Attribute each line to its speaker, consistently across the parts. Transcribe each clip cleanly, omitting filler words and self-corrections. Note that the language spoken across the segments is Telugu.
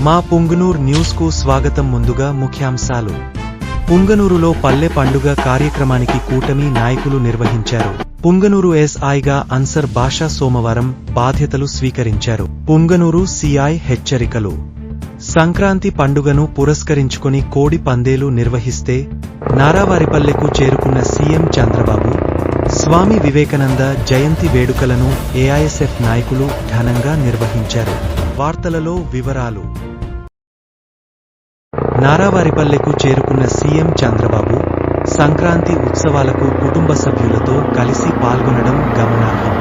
Speaker 1: మా పుంగనూర్ న్యూస్ కు స్వాగతం. ముందుగా ముఖ్యాంశాలు. పుంగనూరులో పల్లె పండుగ కార్యక్రమానికి కూటమి నాయకులు నిర్వహించారు. పుంగనూరు ఎస్ఐగా అన్సర్ బాషా సోమవారం బాధ్యతలు స్వీకరించారు. పుంగనూరు సిఐ హెచ్చరికలు. సంక్రాంతి పండుగను పురస్కరించుకొని కోడి పందేలు నిర్వహిస్తే నారావారిపల్లెకు చేరుకున్న సీఎం చంద్రబాబు స్వామి వివేకానంద జయంతి వేడుకలను ఏఐఎస్ఎఫ్ నాయకులు ఘనంగా నిర్వహించారు. వార్తలలో వివరాలు. నారావారిపల్లెకు చేరుకున్న సీఎం చంద్రబాబు సంక్రాంతి ఉత్సవాలకు కుటుంబ సభ్యులతో కలిసి పాల్గొనడం గమనార్హం.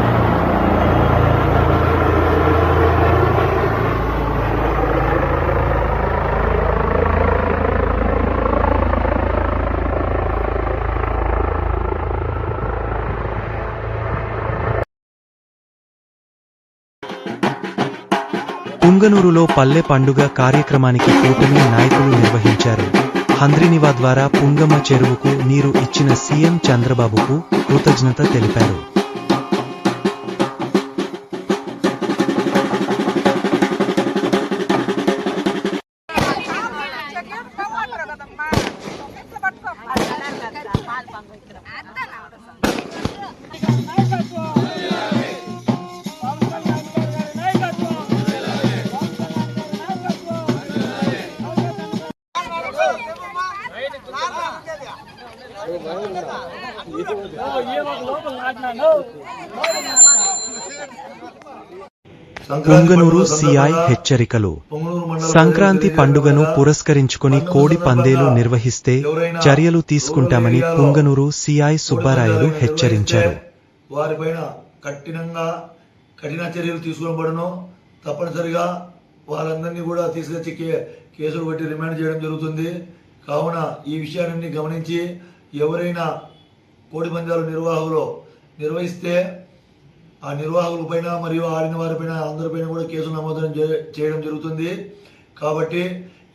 Speaker 1: పుంగనూరులో పల్లె పండుగ కార్యక్రమానికి కూటమి నాయకులు నిర్వహించారు. హంద్రినివా ద్వారా పుంగమ్మ చెరువుకు నీరు ఇచ్చిన సీఎం చంద్రబాబుకు కృతజ్ఞత తెలిపారు. పుంగనూరు సిఐ హెచ్చరికలు. సంక్రాంతి పండుగను పురస్కరించుకొని కోడి పందేలు నిర్వహిస్తే చర్యలు తీసుకుంటామని పుంగనూరు సిఐ సుబ్బారాయులు హెచ్చరించారు.
Speaker 2: వారిపైన కఠిన చర్యలు తీసుకోబడను. తప్పనిసరిగా వాళ్ళందరినీ కూడా తీసుకొచ్చి కేసులు బట్టి రిమాండ్ చేయడం జరుగుతుంది. కావున ఈ విషయాన్ని గమనించి ఎవరైనా కోడి పందాలు నిర్వహిస్తే ఆ నిర్వాహకుల పైన మరియు ఆడిన వారిపైన అందరిపైన కూడా కేసులు నమోదు చేయడం జరుగుతుంది. కాబట్టి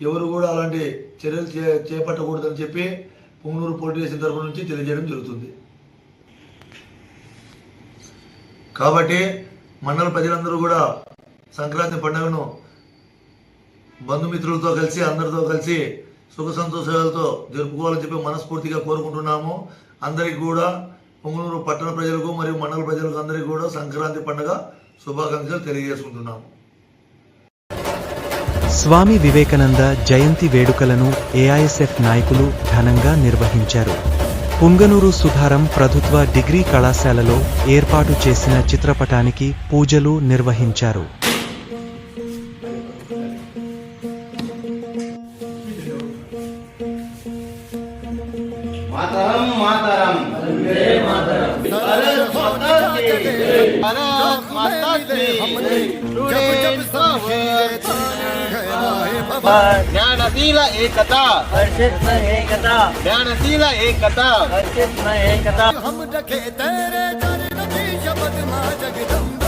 Speaker 2: ఎవరు కూడా అలాంటి చర్యలు చేపట్టకూడదని చెప్పి పుంగనూరు పోలీస్ స్టేషన్ తరఫు నుంచి తెలియజేయడం జరుగుతుంది. కాబట్టి మండల ప్రజలందరూ కూడా సంక్రాంతి పండుగను బంధుమిత్రులతో కలిసి అందరితో కలిసి సుఖ సంతోషాలతో జరుపుకోవాలని చెప్పి మనస్ఫూర్తిగా కోరుకుంటున్నాము. అందరికీ కూడా పుంగనూరు పట్టణ ప్రజలకు మరియు మండల ప్రజలకు అందరికీ కూడా సంక్రాంతి పండుగ శుభాకాంక్షలు తెలియజేసుకుంటున్నాము.
Speaker 1: స్వామి వివేకానంద జయంతి వేడుకలను ఏఐఎస్ఎఫ్ నాయకులు ఘనంగా నిర్వహించారు. పుంగనూరు సుధారం ప్రభుత్వ డిగ్రీ కళాశాలలో ఏర్పాటు చేసిన చిత్రపటానికి పూజలు నిర్వహించారు.
Speaker 3: मातरम मातरम वंदे मातरम भारत माता की जय भारत माता की ज्ञानशील एकता हर्षित में एकता ज्ञानशील एकता हर्षित में एकता हम रखे तेरे चरण की शपथ मां जगदम्बा